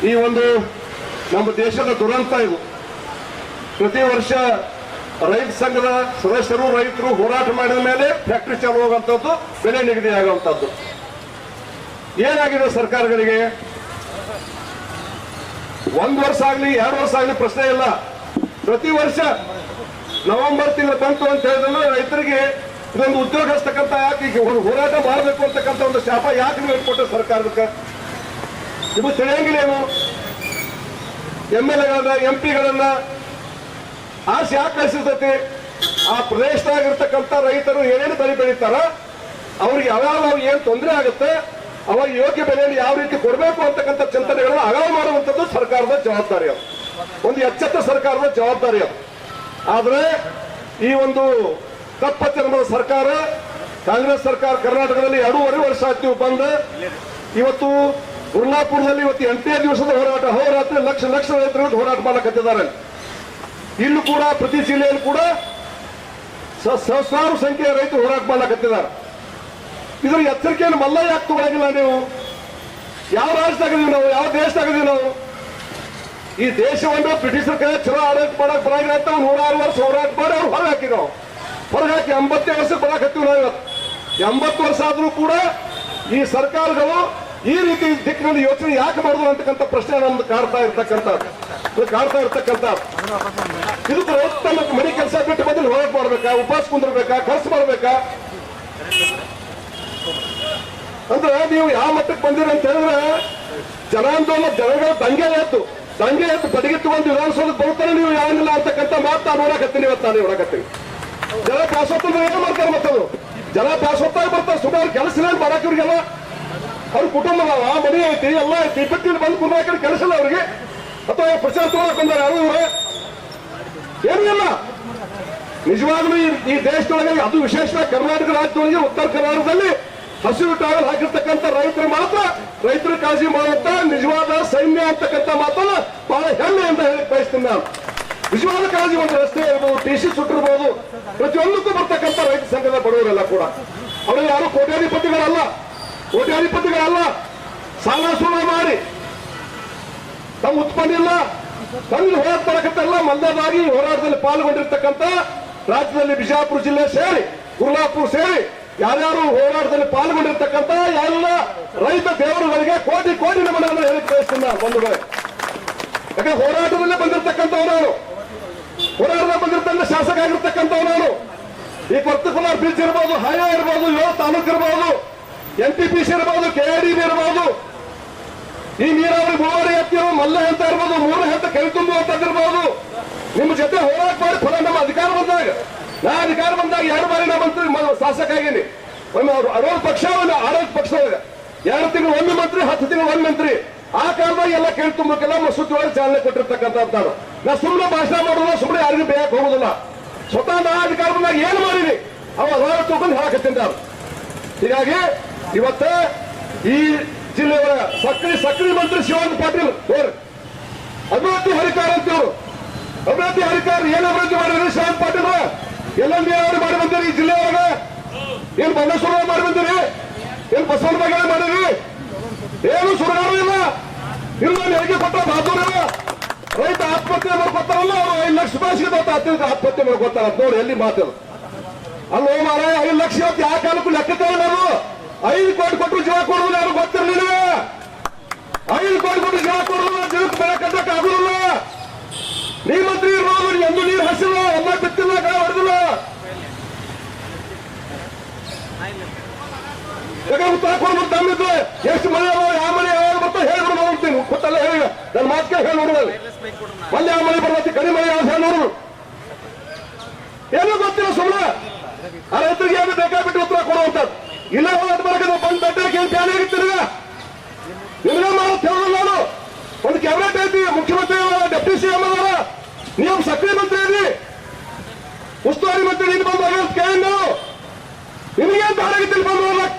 ಈ ಒಂದು ನಮ್ಮ ದೇಶದ ದುರಂತ ಇದು. ಪ್ರತಿ ವರ್ಷ ರೈತ ಸಂಘದ ಸದಸ್ಯರು ರೈತರು ಹೋರಾಟ ಮಾಡಿದ ಮೇಲೆ ಫ್ಯಾಕ್ಟರಿ ಚಾಲು ಹೋಗುವಂಥದ್ದು, ಬೆಲೆ ನಿಗದಿ ಆಗುವಂಥದ್ದು. ಏನಾಗಿದೆ ಸರ್ಕಾರಗಳಿಗೆ? 1 ವರ್ಷ ಆಗಲಿ 2 ವರ್ಷ ಆಗಲಿ ಪ್ರಶ್ನೆ ಇಲ್ಲ. ಪ್ರತಿ ವರ್ಷ ನವೆಂಬರ್ ತಿಂಗಳು ಬಂತು ಅಂತ ಹೇಳಿದ್ರೆ ರೈತರಿಗೆ ಇದೊಂದು ಉದ್ಯೋಗ ಹಚ್ಚತಕ್ಕಂಥ ಯಾಕೆ ಈಗ ಹೋರಾಟ ಮಾಡಬೇಕು ಅಂತಕ್ಕಂಥ ಒಂದು ಶಾಪ ಯಾಕೆ ನೀವು ಇಟ್ಕೊಟ್ಟ ಸರ್ಕಾರಕ್ಕೆ? ಇದು ತಿಳಿಯಂಗಿಲ್ಲೇನು? MLA MP ಆಸೆ ಯಾಕೆ ಕಳಿಸಿರ್ತೈತಿ? ಆ ಪ್ರದೇಶದಾಗಿರ್ತಕ್ಕಂಥ ರೈತರು ಏನೇನು ಬೆಳೀತಾರ, ಅವ್ರಿಗೆ ಯಾವಾಗ ಏನ್ ತೊಂದರೆ ಆಗುತ್ತೆ, ಅವಾಗ ಯೋಗ್ಯ ಬೆಲೆಯನ್ನು ಯಾವ ರೀತಿ ಕೊಡಬೇಕು ಅಂತಕ್ಕಂಥ ಚಿಂತನೆಗಳನ್ನ ಅಗಾವ ಮಾಡುವಂಥದ್ದು ಸರ್ಕಾರದ ಜವಾಬ್ದಾರಿ. ಅದು ಒಂದು ಎಚ್ಚೆತ್ತ ಸರ್ಕಾರದ ಜವಾಬ್ದಾರಿ. ಅದು ಆದ್ರೆ ಈ ಒಂದು ಕಪ್ಪಚ್ಚರದ ಸರ್ಕಾರ, ಕಾಂಗ್ರೆಸ್ ಸರ್ಕಾರ ಕರ್ನಾಟಕದಲ್ಲಿ 2.5 ವರ್ಷ ಆಯ್ತು ಬಂದ. ಇವತ್ತು ಗುರ್ಲಾಪುರದಲ್ಲಿ ಇವತ್ತು 8ನೇ ದಿವಸದ ಹೋರಾಟ, ಹೋರಾತ್ರಿ ಲಕ್ಷ ರೈತರು ಹೋರಾಟ ಮಾಡಕತ್ತಿದ್ದಾರೆ. ಇಲ್ಲೂ ಕೂಡ ಪ್ರತಿ ಜಿಲ್ಲೆಯಲ್ಲಿ ಕೂಡ ಸಹಸ್ರಾರು ಸಂಖ್ಯೆಯ ರೈತರು ಹೋರಾಟ ಮಾಡಕತ್ತಿದ್ದಾರೆ. ಇದ್ರ ಎಚ್ಚರಿಕೆಯನ್ನು ಮಲ್ಲ ಯಾಕೆ ತಗೊಳಗಿಲ್ಲ ನೀವು? ಯಾವ ರಾಜ್ಯದಾಗಿದ್ದೀವಿ ನಾವು? ಯಾವ ದೇಶದಾಗಿದ್ದೀವಿ ನಾವು? ಈ ದೇಶವನ್ನು ಬ್ರಿಟಿಷರ ಕೈ ಚಲೋ ಆಡಳಿತ ಮಾಡಕ್ ಬರಾಗಿಲ್ಲ ಅಂತ 106 ವರ್ಷ ಹೋರಾಟ ಮಾಡಿ ಅವ್ರು ಹೊರಗೆ ಹಾಕಿ, ನಾವು ಹೊರಗೆ ಹಾಕಿ 80 ವರ್ಷ ಬರಾಕತ್ತೀವಿ ನಾವು. ಇವತ್ತು 80 ವರ್ಷ ಆದ್ರೂ ಕೂಡ ಈ ಸರ್ಕಾರಗಳು ಈ ರೀತಿ ದಿಕ್ಕಿನಲ್ಲಿ ಯೋಚನೆ ಯಾಕೆ ಮಾಡಿದ್ರು ಅಂತಕ್ಕಂಥ ಪ್ರಶ್ನೆ ನಮ್ದು ಕಾಡ್ತಾ ಇರ್ತಕ್ಕಂಥದ್ದು. ಇದಕ್ಕೆ ತಮ್ಮ ಮನೆ ಕೆಲಸ ಬಿಟ್ಟು ಬಂದು ಹೋರಾಟ ಮಾಡ್ಬೇಕಾ? ಉಪವಾಸ ಕುಂದಿರ್ಬೇಕಾ? ಖರ್ಚು ಮಾಡ್ಬೇಕಾ? ಅಂದ್ರೆ ನೀವು ಯಾವ ಮಟ್ಟಕ್ಕೆ ಬಂದಿರ ಅಂತ ಹೇಳಿದ್ರೆ, ಜನಾಂದೋಲನ ಜನಗಳ ದಂಗೆ ಎದ್ದು ಬದಿಗಿತ್ತುಕೊಂಡು ವಿಧಾನಸೌಧಕ್ಕೆ ಬರ್ತಾರೆ, ನೀವು ಯಾವನಿಲ್ಲ ಅಂತಕ್ಕಂಥ ಮಾತು ನಾನು ನೋಡಕತ್ತೀನಿ. ಇವತ್ತು ನಾನು ನೋಡಕತ್ತೀನಿ. ಜನ ಬ್ಯಾಸೊತ್ತಂದ್ರೆ ಏನು ಮಾಡ್ತಾರೆ? ಮತ್ತದು ಜನ ಬ್ಯಾಸೊತ್ತಾಗಿ ಬರ್ತಾರೆ. ಸುಮಾರು ಕೆಲಸ ಇಲ್ಲ ಮಾಡಕ್ ಇವ್ರಿಗೆಲ್ಲ. ಅವ್ರ ಕುಟುಂಬ ಮನೆ ಐತಿ, ಎಲ್ಲ ಐತಿ, ಬಿಟ್ಟು ಬಂದು ಕುಂದಾಕಿ ಕೆಲಸ ಇಲ್ಲ ಅವ್ರಿಗೆ. ಅಥವಾ ಪ್ರಚಾರ ತಗೊಳಕ್ ಬಂದಾರೆ ಯಾರು ಇವ್ರೆ? ಏನೂ ಇಲ್ಲ. ನಿಜವಾಗ್ಲೂ ಈ ದೇಶದೊಳಗೆ, ಅದು ವಿಶೇಷವಾಗಿ ಕರ್ನಾಟಕ ರಾಜ್ಯದೊಳಗೆ ಉತ್ತರ ಕರ್ನಾಟಕದಲ್ಲಿ ಹಸಿರು ಟಾವಲ್ ಹಾಕಿರ್ತಕ್ಕಂಥ ರೈತರು ಮಾತ್ರ ರೈತರ ಕಾಳಜಿ ಮಾಡುವಂತ ನಿಜವಾದ ಸೈನ್ಯ ಅಂತಕ್ಕಂಥ ಮಾತನ್ನ ಬಹಳ ಹೆಮ್ಮೆ ಅಂತ ಹೇಳಿ ಬಯಸ್ತೀನಿ ನಾನು. ನಿಜವಾದ ಕಾಳಜಿ, ಒಂದು ರಸ್ತೆ ಇರ್ಬೋದು, TC ಸುಟ್ಟಿರ್ಬೋದು, ಪ್ರತಿಯೊಂದಕ್ಕೂ ಬರ್ತಕ್ಕಂಥ ರೈತ ಸಂಘದ ಬಡವರೆಲ್ಲ ಕೂಡ ಅವರು ಯಾರು ಕೋಟ್ಯಾಧಿಪತಿಗಳಲ್ಲ. ಸಾಲ ಸೂಲ ಮಾಡಿ ತಮ್ಮ ಉತ್ಪನ್ನ ಇಲ್ಲ ತಂದು ಹೋರಾಟ ಮಾಡಕತ್ತಲ್ಲ. ಮಲ್ಲದಾಗಿ ಹೋರಾಟದಲ್ಲಿ ಪಾಲ್ಗೊಂಡಿರ್ತಕ್ಕಂಥ ರಾಜ್ಯದಲ್ಲಿ ಬಿಜಾಪುರ ಜಿಲ್ಲೆ ಸೇರಿ ಗುರ್ಲಾಪುರ ಸೇರಿ ಯಾರ್ಯಾರು ಹೋರಾಟದಲ್ಲಿ ಪಾಲ್ಗೊಂಡಿರ್ತಕ್ಕಂಥ ಎಲ್ಲ ರೈತ ದೇವರುಗಳಿಗೆ ಕೋಟಿ ನಮನವನ್ನು ಹೇಳಿ ಬಯಸ್ತೀನಿ ನಾನು ಬಂಧುಗಳೇ. ಯಾಕಂದ್ರೆ ಹೋರಾಟದಲ್ಲೇ ಬಂದಿರ್ತಕ್ಕಂಥವ್ರು ನಾನು, ಹೋರಾಟದಲ್ಲಿ ಬಂದಿರ್ತಕ್ಕಂಥ ಶಾಸಕ ಆಗಿರ್ತಕ್ಕಂಥವ್ರು ನಾನು. ಈ ಪರ್ಟಿಕ್ಯುಲರ್ ಬೀಚ್ ಇರ್ಬೋದು, ಹೈವೇ ಇರ್ಬೋದು, 7 ತಾಲೂಕು ಇರ್ಬೋದು, NTPC ಇರ್ಬೋದು, KIDB ಇರ್ಬೋದು, ಈ ನೀರಾವರಿ 3 ಎತ್ತಿರೋ ಮಲ್ಲ ಅಂತ ಇರ್ಬೋದು, 3 ಹಂತ ಕೈ ತುಂಬುವಂತದ್ದಿರ್ಬೋದು. ನಿಮ್ಮ ಜೊತೆ ಹೋರಾಟ ಮಾಡಿ ಫಲ ನಮ್ಮ ಅಧಿಕಾರ ಬಂದಾಗ, ನಾ ಅಧಿಕಾರ ಬಂದಾಗ 2 ಬಾರಿ ನಾ ಮಂತ್ರಿ ಶಾಸಕ ಆಗೀನಿ. ಒಮ್ಮೆ ಆಡಳಿತ ಪಕ್ಷ, ಆಡಳಿತ ಪಕ್ಷದಾಗ 2 ತಿಂಗಳು ಒಮ್ಮೆ ಮಂತ್ರಿ, 10 ತಿಂಗಳು ಒಮ್ಮೆ ಮಂತ್ರಿ. ಆ ಕಾಲದಾಗ ಎಲ್ಲ ಕೈ ತುಂಬಕ್ಕೆಲ್ಲ ಮಸೂತಿ ಒಳಗೆ ಚಾಲನೆ ಕೊಟ್ಟಿರ್ತಕ್ಕಂಥವ್ರು. ನಾ ಸುಮ್ಮನೆ ಭಾಷಣ ಮಾಡೋದಿಲ್ಲ, ಸುಮ್ಮನೆ ಯಾರಿಗೂ ಬೇಯಕ್ಕೆ ಹೋಗೋದಿಲ್ಲ. ಸ್ವತಃ ನಾ ಅಧಿಕಾರ ಬಂದಾಗ ಏನು ಮಾಡಿನಿ ಅವಾಗ ತಗೊಂಡು ಹಾಕತ್ತೀನಿ ನಾನು. ಹೀಗಾಗಿ ಇವತ್ತ ಈ ಜಿಲ್ಲೆಯ ಸಕ್ರಿ ಮಂತ್ರಿ ಶಿವಾನಂದ ಪಾಟೀಲ್ ಅವರು ಅಭಿವೃದ್ಧಿ ಹರಿಕಾರ ಅಂತವ್ರು. ಅಭಿವೃದ್ಧಿ ಹರಿಕಾರ ಏನ್ ಅಭಿವೃದ್ಧಿ ಮಾಡಿದ್ರಿ ಶಿವಾನಂದ ಪಾಟೀಲ್? ಎಲ್ಲ ನೀರಾವರಿ ಮಾಡಿ ಬಂದಿರಿ ಈ ಜಿಲ್ಲೆಯೊಳಗ? ಏನ್ ಬಂದೇಶ್ವರ ಮಾಡಿ ಬಂದಿರಿ? ಏನ್ ಬಸವನ ಬಗ್ಗೆ ಮಾಡಿರಿ? ಏನು ಸುರಗಾರ ಇಲ್ಲ. ಇಲ್ಲ ಹೆರಿಗೆ ಕೊಟ್ಟ ಬಹದ್ದೂರ್ ಇಲ್ಲ. ರೈತ ಆತ್ಮಹತ್ಯೆ ಮಾಡ್ಕೊತಾರಲ್ಲ, ಅವ್ರು 5 ಲಕ್ಷ ರೂಪಾಯಿ ಸಿಗತ್ತ ಆತ್ಮಹತ್ಯೆ ಮಾಡ್ಕೊತಾರ. ನೋಡಿ ಎಲ್ಲಿ ಮಾತದು ಅಲ್ಲೋ ಮಾರ. 5 ಲಕ್ಷ ಇವತ್ತು ಯಾವ ಕಾಲಕ್ಕೂ ಲೆಕ್ಕತ್ತೇವೆ ನಾವು. 5 ಕೋಟಿ ಕೊಟ್ಟರು ಜೀವ ಕೊಡೋದಿಲ್ಲ. ಯಾರು ಗೊತ್ತಿರಲಿಲ್ಲ. 5 ಕೋಟಿ ಕೊಟ್ಟು ಜೀವ ಕೊಡೋದಿಲ್ಲ, ಜೀವಕ್ಕೆ ಬೆಳೆ ಕಟ್ಟಕ್ಕೆ ಆಗುದಿಲ್ಲ. ನೀರ್ ಮಂತ್ರಿ ಇರ್ಬೋದು, ಎಂದು ನೀರು ಹಸಿಲ್ಲ, ಎಲ್ಲ ಬಿತ್ತಿಲ್ಲ, ಕೈ ಹೊಡೆದಿಲ್ಲ. ಯಾಕಂದ್ರೆ ಉತ್ತರ ಕೊಡ್ಬಿಟ್ಟು ತಮ್ಮಿದ್ದು ಎಷ್ಟು ಮಳೆ ಯಾವ ಮಳೆ ಯಾವಾಗ ಬರ್ತಾ ಹೇಳ್ಬಿಡು ನೋಡ್ತೀನಿ. ಗೊತ್ತಲ್ಲ ಹೇಳಿ ನನ್ನ ಮಾತಿಗೆ ಹೇಳಿ ನೋಡಿದಲ್ಲಿ ಮೊನ್ನೆ ಯಾವ ಮಳೆ ಬರ್ತೈತಿ, ಕಡಿಮೆ ಮಳೆ ಯಾವ ಹೇಳಿ ನೋಡುದು ಏನೂ ಗೊತ್ತಿಲ್ಲ. ಸುಮ್ಮನೆ ಆ ರೈತರಿಗೆ ಏನು ಬೇಕಾಬಿಟ್ಟು ಉತ್ತರ ಕೊಡುವಂಥದ್ದು. ಇಲ್ಲ ಹೋರಾಟ ಮಾಡಕ್ಕೆ ಬಂದು ಬೆಟ್ಟಕ್ಕೆ ಏನು ಪ್ಯಾನ್ ಆಗಿರ್ತೀರಿ? ನಿಮ್ಗೆ ಮಾಡೋದು ಹೇಳೋದು ನಾನು. ಒಂದು ಕ್ಯಾಬಿನೆಟ್ ಐತಿ, ಮುಖ್ಯಮಂತ್ರಿ ಡೆಪ್ಟಿ CM ಅವರ, ನೀವು ಸಕ್ರಿಯ ಮಂತ್ರಿ ಇದ್ರಿ, ಉಸ್ತುವಾರಿ ಮಂತ್ರಿ ನೀನು ಬಂದು ಆಗಿರೋದು ಕೇಳಿ ನಾವು. ನಿಮಗೇನು ದಾರಾಗಿತ್ತೀನಿ ಬಂದು ಹೋಗ್ಲಕ್?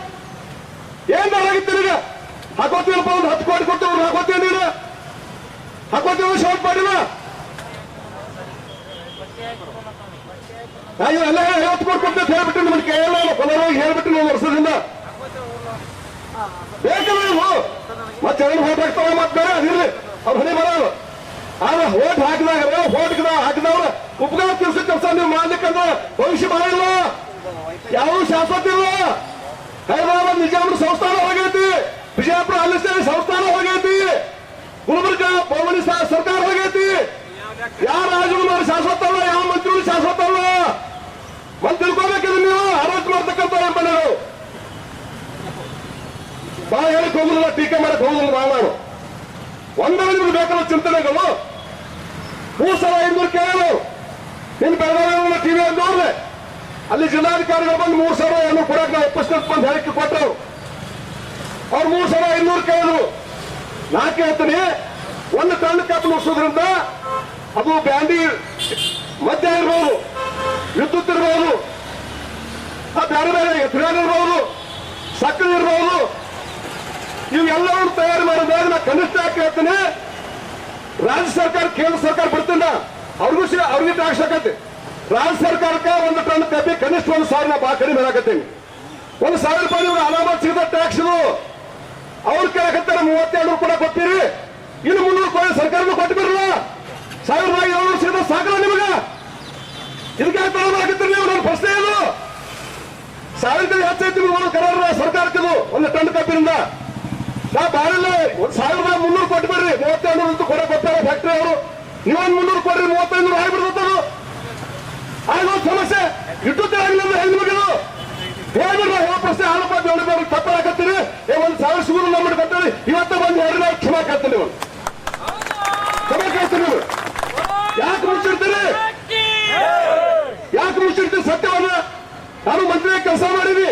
ಏನ್ ದಾರಾಗಿತ್ತೀನಿ? ಈಗ ಹಾಕೋತೀನಪ್ಪ, ಒಂದು 10 ಕೋಟಿ ಕೊಟ್ಟು ಅವ್ರು ಹಾಕೋತೀವಿ, ನೀನು ಹಾಕೋತೀವಿ, ಶಾರ್ಟ್ ಮಾಡಿಲ್ಲ. ಎಲ್ಲ 50 ಕೋಟಿ ಕೊಟ್ಟು ಹೇಳ್ಬಿಟ್ಟು ನಿಮ್ಗೆ ಕೇಳಲ್ಲ, ಪಲವಾಗಿ ಹೇಳ್ಬಿಟ್ಟು ನೀವು ವರ್ಷದಿಂದ ಬೇಕಲ್ಲ ನೀವು. ಮತ್ತೆ 2 ಓಟ್ ಹಾಕ್ತಾವ ಮತ್ತೆ ಬೇರೆ ಅದಿರ್ಲಿ. ಅವ್ರ ಹೊಣೆ ಬರೋದು. ಆದ್ರೆ ಹೋಟ್ ಹಾಕಿದವ್ರ ಉಪಕಾರ ಕೆಲಸ ನೀವು ಮಾಡ್ಲಿಕ್ಕಂದ್ರೆ ಭವಿಷ್ಯ ಮಾಡಿಲ್ಲ. ಯಾವ ಶಾಶ್ವತ ಇಲ್ಲ. ಹೈದರಾಬಾದ್ ನಿಜಾಮರ ಸಂಸ್ಥಾನ ಹೋಗೈತಿ, ಬಿಜಾಪುರ ಅಲ್ಲಿ ಸಂಸ್ಥಾನ ಹೋಗೈತಿ, ಗುಲ್ಬರ್ಗ ಬೊಮ್ಮನಿ ಸರ್ಕಾರ ಹೋಗೈತಿ. ಯಾವ ರಾಜಗಳು ಶಾಶ್ವತ ಅಲ್ಲ, ಯಾವ ಮಂತ್ರಿಗಳು ಶಾಶ್ವತ ಅಲ್ಲ. ಮತ್ತೆ ತಿಳ್ಕೋಬೇಕಿದ್ರೆ ನೀವು ಆರೋಗ್ಯ ಮಾಡ್ತಕ್ಕಂಥ ಎಂಬುದು ಬಹಳ ಹೇಳಕ್ ಹೋಗುದಿಲ್ಲ, ಟೀಕೆ ಮಾಡಕ್ ಹೋಗುದಿಲ್ಲ. ನಾನು ಒಂದೇ ನಿಮ್ಗೆ ಬೇಕಾದ ಚಿಂತನೆಗಳು 3,500 ಕೇಳಲು ನಿನ್ ಬೆಳಗಾವಿ ಟಿವಿ ಅಂತ ನೋಡ್ರೆ ಅಲ್ಲಿ ಜಿಲ್ಲಾಧಿಕಾರಿಗಳು ಬಂದು 3,500 ಕೊಡಕ್ ನಾವು ಉಪಸ್ಥಿತ ಬಂದು ಹೇಳಿಕೆ ಕೊಟ್ಟರು. ಅವ್ರು 3,500 ಕೇಳಿದ್ರು. ನಾ ಕೇಳ್ತೀನಿ, ಒಂದು ಟನ್ ಕಬ್ಬು ನುಡಿಸೋದ್ರಿಂದ ಅದು ಬ್ಯಾಂಡಿ ಮದ್ಯ ಇರ್ಬೋದು, ವಿದ್ಯುತ್ ಇರ್ಬೋದು, ಬೇರೆ ಬೇರೆ ಎಥಿನಾಲ್ ಇರ್ಬೋದು, ಸಕ್ಕರೆ ಇರ್ಬೋದು, ಇವೆಲ್ಲವನ್ನು ತಯಾರು ಮಾಡಿದಾಗ ನಾ ಕನಿಷ್ಠ ಕೇಳ್ತೀನಿ. ರಾಜ್ಯ ಸರ್ಕಾರ ಕೇಂದ್ರ ಸರ್ಕಾರ ಬಿಡ್ತೀನ ಅವ್ರಿಗೆ ಟ್ಯಾಕ್ಸ್ ಹಾಕತ್ತೆ. ರಾಜ್ಯ ಸರ್ಕಾರಕ್ಕೆ ಒಂದು ಟನ್ ಕಬ್ಬಿ ಕನಿಷ್ಠ 1,000 ನಾ ಬಾ ಕಡಿಮೆ ಹಾಕತ್ತೀನಿ. 1,000 ರೂಪಾಯಿ ಇವ್ರು ಅಲಾಮತ್ ಸಿಗದ ಟ್ಯಾಕ್ಸ್ ಇದು. ಅವ್ರು ಕೇಳಕತ್ತಾರೆ 32 ಕೂಡ ಕೊಡ್ತೀರಿ, ಇನ್ನು 300 ರೂಪಾಯಿ ಸರ್ಕಾರನೂ ಕೊಟ್ಟು ಬಿಡಲ್ಲ. 1,700 ಸಿಗದ ಸಾಕಲ್ಲ ನಿಮಗ? ಇದಕ್ಕೆ ತಗೊಳಕತ್ತೀರಿ ನೀವು? ನನ್ನ ಪ್ರಶ್ನೆ ಇದು. 1,000 ಹೆಚ್ಚೈತಿ ಕರಾರ ಸರ್ಕಾರಕ್ಕಿದು ಒಂದು ಟನ್ ಕಬ್ಬಿನಿಂದ. ನಾ ಬಾಳಿಲ್ಲ, 1,300 ಕೊಟ್ಟು ಬಿಡ್ರಿ. 32 ಅಂತ ಕೊಡಕ್ ಬರ್ತಾರ ಫ್ಯಾಕ್ಟ್ರಿ ಅವರು. ನೀವೊಂದು 300 ಕೊಡ್ರಿ, 3500 ಆಗಿಬಿಡ್ತದು. ಆಗೋದು ಸಮಸ್ಯೆ ಇಟ್ಟು ಆಗಿಲ್ಲ ಅಂದ್ರೆ ಹೆಂಗ್ ಮುಗಿದು ಹೇಳ್ಬಿಡ್ರಿ. ಹೇಳೋ ಪ್ರಶ್ನೆ ಆಲಪ್ಪ ಬೆಳೆದವ್ರು ತಪ್ಪ ಹಾಕತ್ತೀರಿ. 1,000 ಸಿಗುದು ನಮ್ಮ ಕತ್ತೀರಿ. ಇವತ್ತ ಬಂದು ಹೇಳ್ರಿ, ನಾವು ಕ್ಷಮಾ ಕೇಳ್ತೀನಿ. ನೀವು ಕ್ಷಮಾ ಕೇಳ್ತೀನಿ. ನೀವು ಯಾಕೆ ಮುಚ್ಚಿಡ್ತೀರಿ? ಯಾಕೆ ಮುಚ್ಚಿಡ್ತೀರಿ ಸತ್ಯವನ್ನ? ನಾನು ಮಂತ್ರಿ ಕೆಲಸ ಮಾಡಿದ್ವಿ.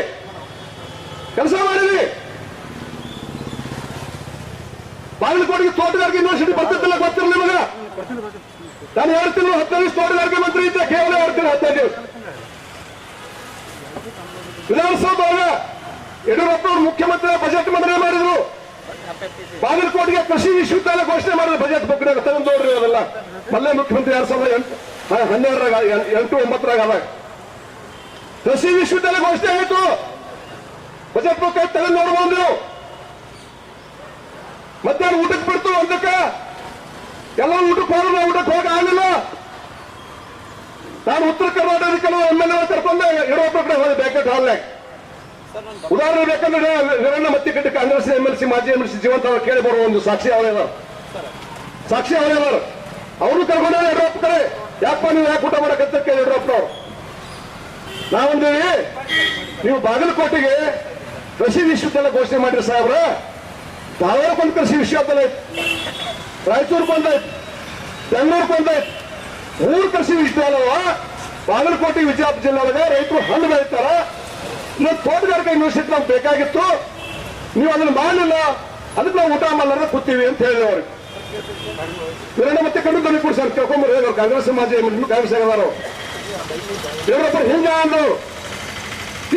ಬಾಗಲಕೋಟೆಗೆ ತೋಟಗಾರಿಕೆ ಯೂನಿವರ್ಸಿಟಿ ಬರ್ತಿದ್ದಿಲ್ಲ, ಗೊತ್ತಿರಲಿ ನಿಮಗೆ? ನಾನು ಹೇಳ್ತೀನಿ, 15 ತೋಟಗಾರಿಕೆ ಮಂತ್ರಿ ಇದ್ದೆ, ಕೇವಲ ಹೇಳ್ತೀನಿ 15 ದಿವಸ. ವಿಧಾನಸೌಧ ಯಡಿಯೂರಪ್ಪ ಅವರು ಮುಖ್ಯಮಂತ್ರಿ ಬಜೆಟ್ ಮಂಡನೆ ಮಾಡಿದ್ರು. ಬಾಗಲಕೋಟೆಗೆ ಕೃಷಿ ವಿಶ್ವವಿದ್ಯಾಲಯ ಘೋಷಣೆ ಮಾಡಿದ್ರು. ಬಜೆಟ್ ಬುಕ್ ತಗೊಂಡು ನೋಡ್ರಿ, ಅದೆಲ್ಲ ಮಲ್ಲೆ ಮುಖ್ಯಮಂತ್ರಿ 2012 ಆದಾಗ ಕೃಷಿ ವಿಶ್ವವಿದ್ಯಾಲಯ ಘೋಷಣೆ ಆಯಿತು. ಬಜೆಟ್ ಬುಕ್ ತಗೊಂಡು ನೋಡ್ಬೋದು ನೀವು. ಮಧ್ಯಾಹ್ನ ಊಟಕ್ಕೆ ಬಿಡ್ತು. ಒಂದಕ್ಕೆ ಎಲ್ಲ ಊಟಕ್ಕೆ ಹೋದ್ರೆ ಊಟಕ್ಕೆ ಹೋಗಿ ಆಗಲಿಲ್ಲ. ನಾನು ಉತ್ತರ ಕರ್ನಾಟಕದ ಕೆಲವು MLA ಕರ್ಕೊಂಡು ಯಡಿಯೂರಪ್ಪ ಕಡೆ ಹೋದೆ ಬ್ಯಾಕೆಟ್ ಹಾಲ್ನಾಗ. ಉದಾಹರಣೆ ಬೇಕಂದ್ರೆ ವೀರಣ್ಣ ಮತ್ತಿಕಟ್ಟಿ ಕಾಂಗ್ರೆಸ್ MLC ಮಾಜಿ MLC ಜೀವಂತ ಅವ್ರು ಕೇಳಿ ಬರುವ ಒಂದು ಸಾಕ್ಷಿ ಅವರೇದಾರ. ಅವರು ಕರ್ಕೊಂಡ ಯಡಿಯೂರಪ್ಪ ಕಡೆ. ಯಾಕಪ್ಪ ನೀವು ಯಾಕೆ ಊಟ ಮಾಡಕಂತ ಕೇಳಿ ಯಡಿಯೂರಪ್ಪನವ್ರು. ನಾವಂದೇವಿ, ನೀವು ಬಾಗಲಕೋಟೆಗೆ ಕೃಷಿ ವಿಶ್ವವಿದ್ಯಾಲಯ ಘೋಷಣೆ ಮಾಡಿರಿ ಸಾಹೇಬ್ರ. ಧಾರವಾಡಕ್ಕೊಂದು ಕೃಷಿ ವಿಶ್ವವಿದ್ಯಾಲಯ ಐತಿ, ರಾಯಚೂರು ಬಂದೈತಿ, ಬೆಂಗಳೂರು ಬಂದೈತಿ. 3 ಕೃಷಿ ವಿಶ್ವವಿದ್ಯಾಲಯ ಬಾಗಲಕೋಟೆ ವಿಜಯಪುರ ಜಿಲ್ಲೆ ಒಳಗೆ ರೈತರು ಹಣ್ಣು ಬೆಳೀತಾರ. ಇನ್ನೊಂದು ತೋಟಗಾರಿಕೆ ಯೂನಿವರ್ಸಿಟಿ ನಮ್ಗೆ ಬೇಕಾಗಿತ್ತು, ನೀವು ಅದನ್ನ ಮಾಡಲಿಲ್ಲ, ಅದಕ್ಕೆ ನಾವು ಊಟ ಮಾಡಲಾರ ಕೂತೀವಿ ಅಂತ ಹೇಳಿದ್ರು ಅವ್ರಿಗೆ. ವೀರಣ್ಣ ಮತ್ತೆ ಕಂಡು ಧ್ವನಿ ಕೂಡ ಸರ್ ಕೇಳ್ಕೊಂಬರ್ ಹೇಳಿದ್ರು. ಕಾಂಗ್ರೆಸ್ ಮಾಜಿ ಕಾಂಗ್ರೆಸ್ ಆಗಿದಾರು. ಯಡಿಯೂರಪ್ಪ ಹಿಂಗ ಅಂದ್ರು.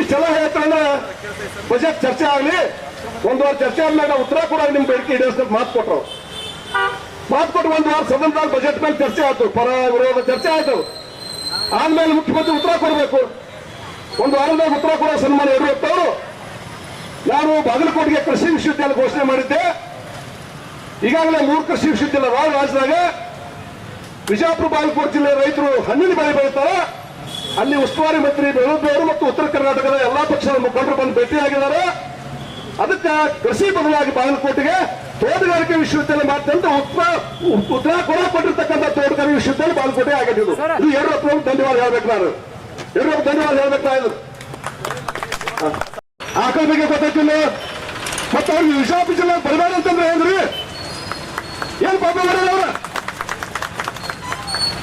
ಇಷ್ಟೆಲ್ಲ ಹೇಳ್ತಾರಂದ್ರೆ ಬಜೆಟ್ ಚರ್ಚೆ ಆಗಲಿ, 1 ವಾರ ಚರ್ಚೆ ಆದ್ಮೇಲೆ ನಾವು ಉತ್ತರ ಕೂಡ ನಿಮ್ ಬೇಡಿಕೆ ಈಡೇರಿಸ್ಬೇಕು ಮಾತು ಕೊಟ್ಟರು. 1 ವಾರ ಸದನದಾಗ ಬಜೆಟ್ ಮೇಲೆ ಚರ್ಚೆ ಆಯ್ತು, ಪರ ವಿರೋಧ ಚರ್ಚೆ ಆಯ್ತು. ಆದ್ಮೇಲೆ ಮುಖ್ಯಮಂತ್ರಿ ಉತ್ತರ ಕೊಡಬೇಕು. 1 ವಾರದಾಗ ಉತ್ತರ ಕೊಡೋ ಸನ್ಮಾನ ಯಡಿಯೂರಪ್ಪ ಅವರು. ನಾನು ಬಾಗಲಕೋಟೆಗೆ ಕೃಷಿ ವಿಶ್ವವಿದ್ಯಾಲಯ ಘೋಷಣೆ ಮಾಡಿದ್ದೆ. ಈಗಾಗಲೇ 3 ಕೃಷಿ ವಿಶ್ವವಿದ್ಯಾಲಯ ರಾಜ್ಯದಾಗ. ಬಿಜಾಪುರ ಬಾಗಲಕೋಟೆ ಜಿಲ್ಲೆ ರೈತರು ಹಣ್ಣಿನ ಬೆಳೆ ಬೆಳೀತಾರೆ. ಅಲ್ಲಿ ಉಸ್ತುವಾರಿ ಮಂತ್ರಿ ಬೆಳೂರು ಮತ್ತು ಉತ್ತರ ಕರ್ನಾಟಕದ ಎಲ್ಲಾ ಪಕ್ಷದ ಮುಖಂಡರು ಬಂದು ಭೇಟಿಯಾಗಿದ್ದಾರೆ. ಅದಕ್ಕೆ ಕೃಷಿ ಬದಲಾಗಿ ಬಾಗಲಕೋಟೆಗೆ ತೋಟಗಾರಿಕೆ ವಿಶ್ವವಿದ್ಯಾಲಯ ಮಾಡ್ತಂತ ಉತ್ತರ ಕೊಟ್ಟಿರ್ತಕ್ಕಂಥ ತೋಟಗಾರಿಕೆ ವಿಶ್ವವಿದ್ಯಾಲಯ ಬಾಗಲಕೋಟೆ ಆಗಿದ್ದು. ಇದು ಯಡಿಯೂರಪ್ಪ ಧನ್ಯವಾದ ಹೇಳ್ಬೇಕು. ನಾನು ಯಡಿಯೂರಪ್ಪ ಧನ್ಯವಾದ ಹೇಳ್ಬೇಕಾದ್ರು. ಆಕಳ ಬಗ್ಗೆ ಗೊತ್ತಾಯ್ತಿಲ್ಲ. ಮತ್ತೆ ಅವ್ರಿಗೆ ವಿಜಯಪುರ ಜಿಲ್ಲೆ ಬರಬೇಡ ಅಂತಂದ್ರೆ ಏನ್ರಿ? ಏನ್ ಪಾಪ ಮಾಡಲ್ಲ ಅವ್ರ?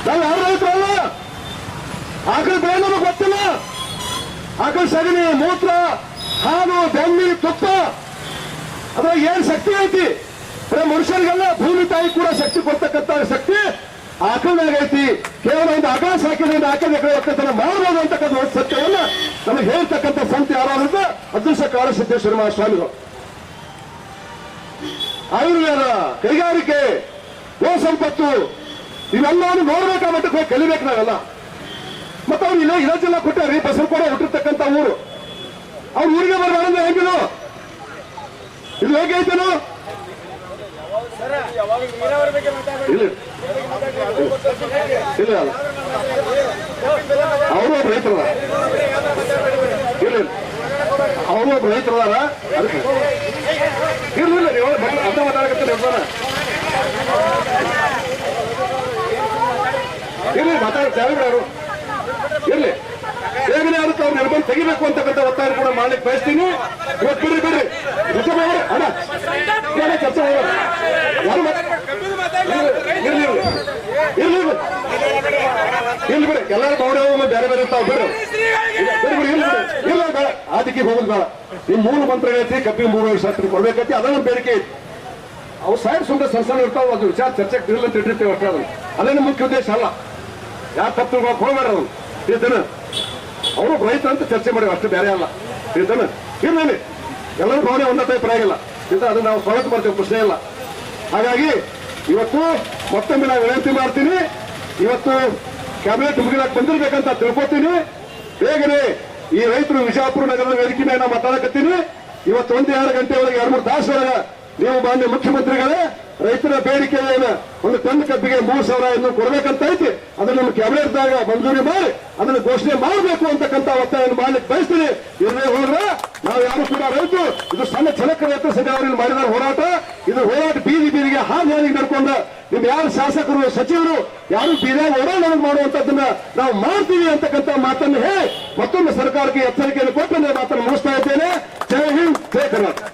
ನಾವು ಯಾರು ರೈತರಲ್ಲ. ಆಕಳ ಬೆಳೆ ನಮಗೆ ಗೊತ್ತಿಲ್ಲ. ಆಕಳ ಸಗಣಿ, ಮೂತ್ರ, ಹಾಲು, ಬೆಣ್ಣೆ, ತುಪ್ಪ ಅದ್ರಾಗ ಏನ್ ಶಕ್ತಿ ಐತಿ? ಮನುಷ್ಯರಿಗೆಲ್ಲ ಭೂಮಿ ತಾಯಿ ಕೂಡ ಶಕ್ತಿ ಕೊಡ್ತಕ್ಕಂಥ ಶಕ್ತಿ ಆಕಳನಾಗ ಐತಿ. ಕೇವಲ ಒಂದು ಆಕಳ ಸಾಕಿದ್ರಿಂದ ಆಕಳ ಒಕ್ಕತನ ಮಾಡಬಹುದು ಅಂತಕ್ಕಂಥ ಒಂದು ಸತ್ಯವನ್ನ ನಮಗೆ ಹೇಳ್ತಕ್ಕಂಥ ಸಂತ ಯಾರಾದ್ರೂ ಅದೃಶ್ಯ ಕಾಳಸಿದ್ದೇಶ್ವರ ಮಹಾಸ್ವಾಮಿಗಳು. ಆಯುರ್ವೇದ, ಕೈಗಾರಿಕೆ, ಗೋ ಸಂಪತ್ತು ಇವೆಲ್ಲವನ್ನು ನೋಡ್ಬೇಕಾ ಮಟ್ಟಕ್ಕೆ ಹೋಗಿ ಕಲಿಬೇಕು ನಾವೆಲ್ಲ. ಮತ್ತೆ ಅವ್ರು ಇದೇ ಜಿಲ್ಲಾ ಕೊಟ್ಟಾರಿ, ಬಸರು ಕೂಡ ಹುಟ್ಟಿರ್ತಕ್ಕಂಥ ಊರು. ಅವ್ರ ಊರಿಗೆ ಬರಬಾರ್ದು ಹೆಂಗಿದು? ಇದು ಹೇಗೆ ಐತೇನು? ಇಲ್ಲ ಇಲ್ಲ ಅವರು ಒಬ್ಬ ರೈತರದ ಇಲ್ಲ ಅವರು ಒಬ್ಬ ರೈತರದಾರ ಅದಕ್ಕೆ ಇರ್ಲಿಲ್ಲ ನೀವು ಅರ್ಧ ಮಾತಾಡಕತ್ತೀರಿ ಇರ್ಲಿ ಮಾತಾಡ್ತಾರೆ ಅವರು ಇರ್ಲಿ ಬೇಗನೆ ಆಗುತ್ತೆ ಅವ್ರು ನಿರ್ಬಂಧ ತೆಗಿಬೇಕು ಅಂತಕ್ಕಂಥ ಒತ್ತಾಯ ಕೂಡ ಮಾಡ್ಲಿಕ್ಕೆ ಬಯಸ್ತೀನಿ. ಇವತ್ತು ಬಿಡ್ರಿ ಅಣ್ಣ ಚರ್ಚೆ ಯಾರು ಇರ್ಲಿ ಬಿಡಿ ಎಲ್ಲರೂ ಮೌಢ್ಯ ಬೇರೆ ಬೇರೆ ಇರ್ತಾವ ಬಿಡ್ರಿ ಇಲ್ಲ ಬೇಡ ಆದಿಕ್ಕೆ ಹೋಗೋದು ಬೇಡ. ನಿಮ್ ಮೂಲ ಮಂತ್ರಿಗಳೈತಿ ಕಬ್ಬಿನ 3 ವರ್ಷ ಕೊಡ್ಬೇಕೈತಿ ಅದನ್ನ ಬೇಡಿಕೆ ಐತಿ. ಅವು ಸೈಡ್ ಸುಮ್ಮನೆ ಸಣ್ಣ ಇರ್ತಾವ ಅದು ವಿಚಾರ ಚರ್ಚೆಗೆ ಇಲ್ಲ ಅಂತ ಇಟ್ಟಿರ್ತೀವಿ ಅಷ್ಟೇ ಅದೇನು ಮುಖ್ಯ ಉದ್ದೇಶ ಅಲ್ಲ. ಯಾರು ತಪ್ಪು ಕೊಡಬೇಡ ಅದು ಇದನ್ನ ಅವರು ರೈತ ಅಂತ ಚರ್ಚೆ ಮಾಡಿ ಅಷ್ಟು ಬೇರೆ ಅಲ್ಲ ಇದನ್ನ ಇರ್ಲಿ ಎಲ್ಲರೂ ಭಾವನೆ ಒಂದೇ ಟೈಪ್ ಆಗಿಲ್ಲ ಅದನ್ನ ನಾವು ಸ್ವಾಗತ ಮಾಡ್ತೇವೆ ಪ್ರಶ್ನೆ ಇಲ್ಲ. ಹಾಗಾಗಿ ಇವತ್ತು ಮತ್ತೊಮ್ಮೆ ನಾನು ವಿನಂತಿ ಮಾಡ್ತೀನಿ. ಇವತ್ತು ಕ್ಯಾಬಿನೆಟ್ ಮುಗಿದಾಕ ಬಂದಿರ್ಬೇಕಂತ ತಿಳ್ಕೊತೀನಿ. ಬೇಗನೆ ಈ ರೈತರು ವಿಜಯಪುರ ನಗರದ ವೇದಿಕೆ ಮೇಲೆ ನಾವು ಮಾತಾಡಕತ್ತೀನಿ. ಇವತ್ತು 1-2 ಗಂಟೆ ಒಳಗೆ 2-3 ತಾಸು ಒಳಗೆ ನೀವು ಮಾನ್ಯ ಮುಖ್ಯಮಂತ್ರಿಗಳೇ ರೈತರ ಬೇಡಿಕೆ ಒಂದು ಟನ್ ಕಬ್ಬಿಗೆ 3,000 ಇನ್ನು ಕೊಡಬೇಕಂತ ಐತಿ. ಅದನ್ನು ನಮ್ಮ ಕ್ಯಾಬಿನೆಟ್ದಾಗ ಮಂಜೂರಿ ಮಾಡಿ ಅದನ್ನು ಘೋಷಣೆ ಮಾಡಬೇಕು ಅಂತಕ್ಕಂಥ ಒತ್ತಾಯವನ್ನು ಮಾಡ್ಲಿಕ್ಕೆ ಬಯಸ್ತೀನಿ. ಇರದೇ ಹೋದ್ರೆ ನಾವು ಯಾರು ಕೂಡ ರೈತರು ಇದು ಸಣ್ಣ ಛಲಕ ರೈತ ಸಂಘಟನೆಯಲ್ಲಿ ಮಾಡಿದ ಹೋರಾಟ ಇದು ಹೋರಾಟ ಬೀದಿಗೆ ಹಾದಿಯಾಗಿ ನಡ್ಕೊಂಡ ನಿಮ್ ಯಾರು ಶಾಸಕರು ಸಚಿವರು ಯಾರು ಬೀದಿಯಾಗಿ ಓಡಾಟ ಮಾಡುವಂತದ್ದನ್ನ ನಾವು ಮಾಡ್ತೀವಿ ಅಂತಕ್ಕಂಥ ಮಾತನ್ನು ಹೇಳಿ ಮತ್ತೊಮ್ಮೆ ಸರ್ಕಾರಕ್ಕೆ ಎಚ್ಚರಿಕೆಯನ್ನು ಕೊಟ್ಟು ಮಾತನ್ನು ಮುಗಿಸ್ತಾ ಇದ್ದೇನೆ. ಜೈ ಹಿಂದ್, ಜೈ ಕರ್ನಾಟಕ.